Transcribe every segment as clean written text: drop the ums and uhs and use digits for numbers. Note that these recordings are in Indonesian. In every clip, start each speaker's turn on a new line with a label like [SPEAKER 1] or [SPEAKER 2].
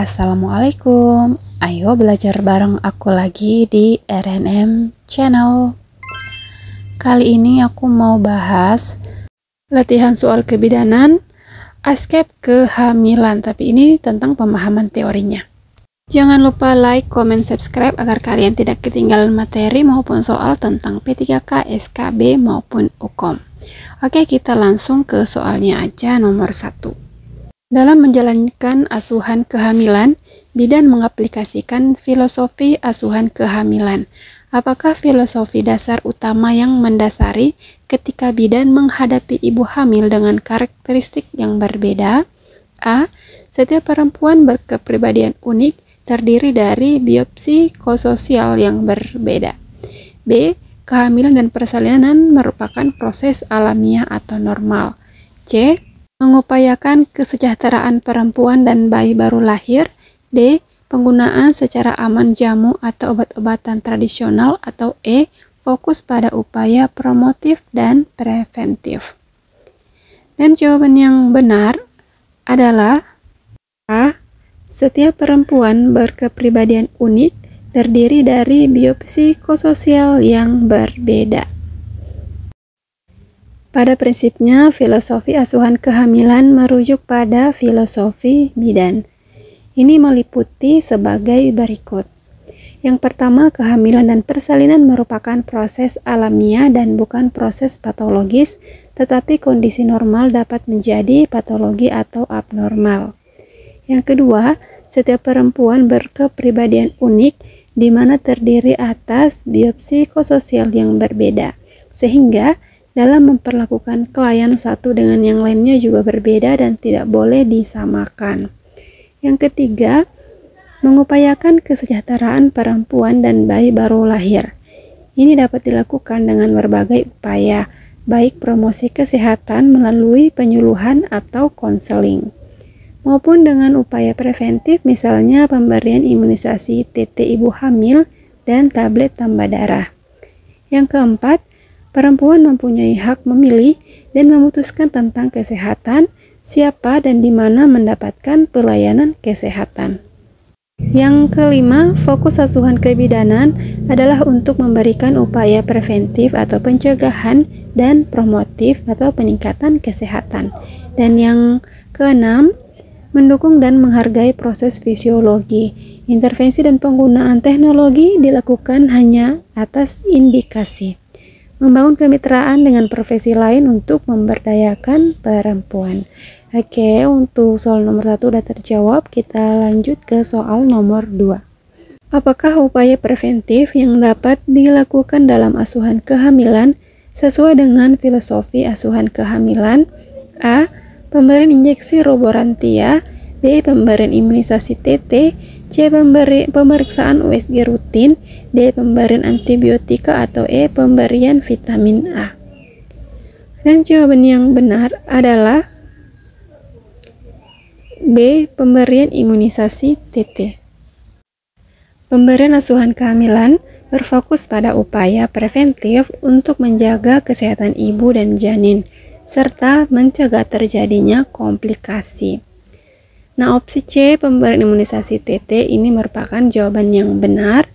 [SPEAKER 1] Assalamualaikum, ayo belajar bareng aku lagi di RNM Channel. Kali ini aku mau bahas latihan soal kebidanan aspek kehamilan, tapi ini tentang pemahaman teorinya. Jangan lupa like, comment, subscribe agar kalian tidak ketinggalan materi maupun soal tentang P3K, SKB maupun UKOM. Oke, kita langsung ke soalnya aja. Nomor 1. Dalam menjalankan asuhan kehamilan, bidan mengaplikasikan filosofi asuhan kehamilan. Apakah filosofi dasar utama yang mendasari ketika bidan menghadapi ibu hamil dengan karakteristik yang berbeda? A. Setiap perempuan berkepribadian unik terdiri dari biopsikososial yang berbeda. B. Kehamilan dan persalinan merupakan proses alamiah atau normal. C. Mengupayakan kesejahteraan perempuan dan bayi baru lahir. D. Penggunaan secara aman jamu atau obat-obatan tradisional. Atau E. Fokus pada upaya promotif dan preventif. Dan jawaban yang benar adalah A. Setiap perempuan berkepribadian unik terdiri dari biopsikososial yang berbeda. Pada prinsipnya, filosofi asuhan kehamilan merujuk pada filosofi bidan. Ini meliputi sebagai berikut. Yang pertama, kehamilan dan persalinan merupakan proses alamiah dan bukan proses patologis, tetapi kondisi normal dapat menjadi patologi atau abnormal. Yang kedua, setiap perempuan berkepribadian unik di mana terdiri atas biopsikososial yang berbeda, sehingga dalam memperlakukan klien satu dengan yang lainnya juga berbeda dan tidak boleh disamakan. Yang ketiga, mengupayakan kesejahteraan perempuan dan bayi baru lahir. Ini dapat dilakukan dengan berbagai upaya, baik promosi kesehatan melalui penyuluhan atau konseling, maupun dengan upaya preventif misalnya pemberian imunisasi TT ibu hamil dan tablet tambah darah. Yang keempat, perempuan mempunyai hak memilih dan memutuskan tentang kesehatan, siapa dan di mana mendapatkan pelayanan kesehatan. Yang kelima, fokus asuhan kebidanan adalah untuk memberikan upaya preventif atau pencegahan dan promotif atau peningkatan kesehatan. Dan yang keenam, mendukung dan menghargai proses fisiologi. Intervensi dan penggunaan teknologi dilakukan hanya atas indikasi. Membangun kemitraan dengan profesi lain untuk memberdayakan perempuan. Oke, untuk soal nomor 1 sudah terjawab. Kita lanjut ke soal nomor 2. Apakah upaya preventif yang dapat dilakukan dalam asuhan kehamilan sesuai dengan filosofi asuhan kehamilan? A. Pemberian injeksi roborantia. B. Pemberian imunisasi TT. C. Pemeriksaan USG rutin. D. Pemberian antibiotika. Atau E. Pemberian vitamin A. Dan jawaban yang benar adalah B. Pemberian imunisasi TT. Pemberian asuhan kehamilan berfokus pada upaya preventif untuk menjaga kesehatan ibu dan janin, serta mencegah terjadinya komplikasi. Nah, opsi C, pemberian imunisasi TT ini merupakan jawaban yang benar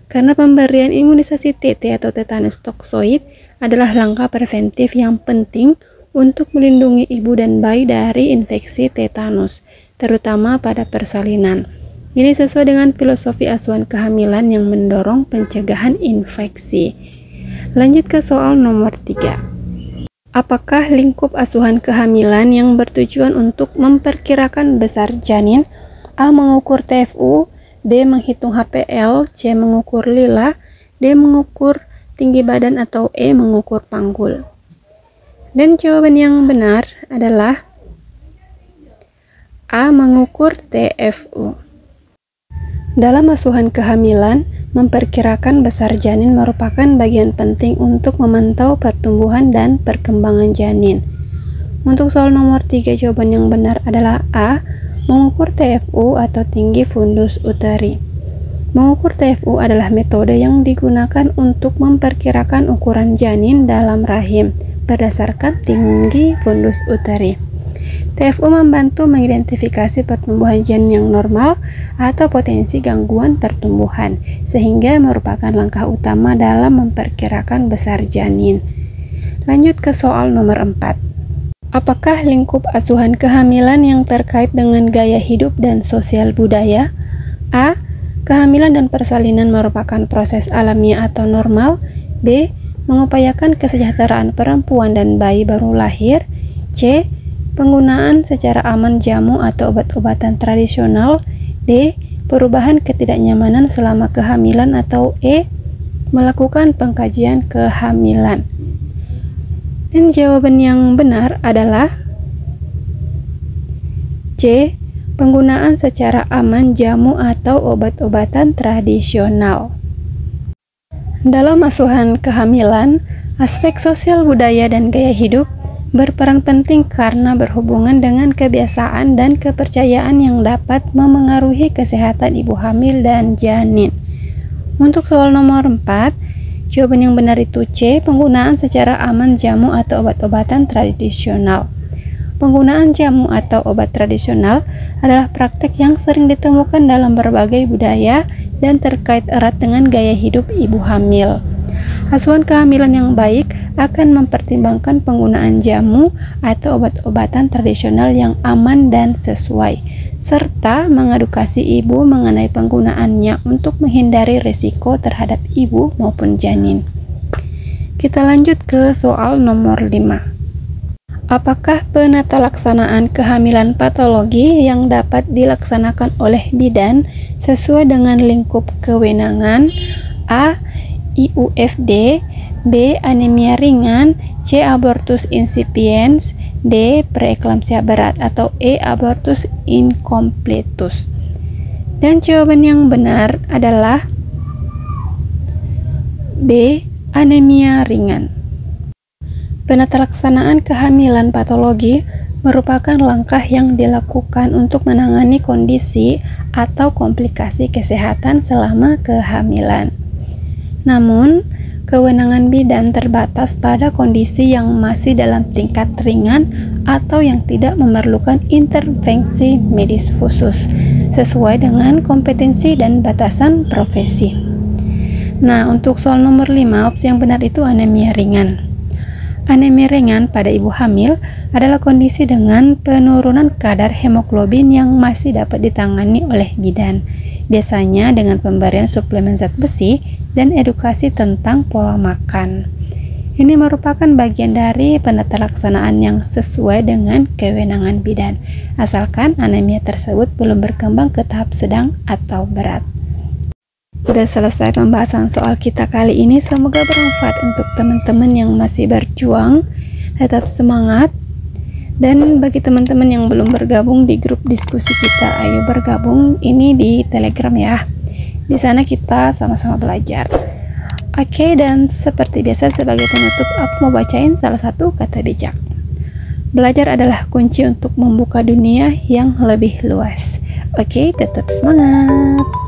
[SPEAKER 1] karena pemberian imunisasi TT atau tetanus toksoid adalah langkah preventif yang penting untuk melindungi ibu dan bayi dari infeksi tetanus, terutama pada persalinan. Ini sesuai dengan filosofi asuhan kehamilan yang mendorong pencegahan infeksi. Lanjut ke soal nomor 3. Apakah lingkup asuhan kehamilan yang bertujuan untuk memperkirakan besar janin? A. Mengukur TFU. B. Menghitung HPL. C. Mengukur lila. D. Mengukur tinggi badan. Atau E. Mengukur panggul. Dan jawaban yang benar adalah A. Mengukur TFU. Dalam asuhan kehamilan, memperkirakan besar janin merupakan bagian penting untuk memantau pertumbuhan dan perkembangan janin. Untuk soal nomor 3, jawaban yang benar adalah A. Mengukur TFU atau tinggi fundus uteri. Mengukur TFU adalah metode yang digunakan untuk memperkirakan ukuran janin dalam rahim berdasarkan tinggi fundus uteri. TFU membantu mengidentifikasi pertumbuhan janin yang normal atau potensi gangguan pertumbuhan, sehingga merupakan langkah utama dalam memperkirakan besar janin. Lanjut ke soal nomor 4. Apakah lingkup asuhan kehamilan yang terkait dengan gaya hidup dan sosial budaya? A. Kehamilan dan persalinan merupakan proses alamiah atau normal. B. Mengupayakan kesejahteraan perempuan dan bayi baru lahir. C. Penggunaan secara aman jamu atau obat-obatan tradisional. D. Perubahan ketidaknyamanan selama kehamilan. Atau E. Melakukan pengkajian kehamilan. Dan jawaban yang benar adalah C. Penggunaan secara aman jamu atau obat-obatan tradisional. Dalam asuhan kehamilan, aspek sosial budaya dan gaya hidup berperan penting karena berhubungan dengan kebiasaan dan kepercayaan yang dapat memengaruhi kesehatan ibu hamil dan janin. Untuk soal nomor 4, jawaban yang benar itu C. Penggunaan secara aman jamu atau obat-obatan tradisional. Penggunaan jamu atau obat tradisional adalah praktek yang sering ditemukan dalam berbagai budaya dan terkait erat dengan gaya hidup ibu hamil. Asuhan kehamilan yang baik akan mempertimbangkan penggunaan jamu atau obat-obatan tradisional yang aman dan sesuai, serta mengedukasi ibu mengenai penggunaannya untuk menghindari risiko terhadap ibu maupun janin. Kita lanjut ke soal nomor 5. Apakah penata laksanaan kehamilan patologi yang dapat dilaksanakan oleh bidan sesuai dengan lingkup kewenangan? A. IUFD, B. Anemia ringan, C. Abortus insipiens, D. Preeklamsia berat, atau E. Abortus incompletus. Dan jawaban yang benar adalah B. Anemia ringan. Penata laksanaan kehamilan patologi merupakan langkah yang dilakukan untuk menangani kondisi atau komplikasi kesehatan selama kehamilan. Namun, kewenangan bidan terbatas pada kondisi yang masih dalam tingkat ringan atau yang tidak memerlukan intervensi medis khusus, sesuai dengan kompetensi dan batasan profesi. Nah, untuk soal nomor 5, opsi yang benar itu anemia ringan. Anemia ringan pada ibu hamil adalah kondisi dengan penurunan kadar hemoglobin yang masih dapat ditangani oleh bidan, biasanya dengan pemberian suplemen zat besi dan edukasi tentang pola makan. Ini merupakan bagian dari penata laksanaan yang sesuai dengan kewenangan bidan, asalkan anemia tersebut belum berkembang ke tahap sedang atau berat. Udah selesai pembahasan soal kita kali ini, semoga bermanfaat untuk teman-teman yang masih berjuang. Tetap semangat. Dan bagi teman-teman yang belum bergabung di grup diskusi kita, ayo bergabung ini di Telegram ya. Di sana kita sama-sama belajar. Oke, dan seperti biasa sebagai penutup aku mau bacain salah satu kata bijak. Belajar adalah kunci untuk membuka dunia yang lebih luas. Oke, tetap semangat.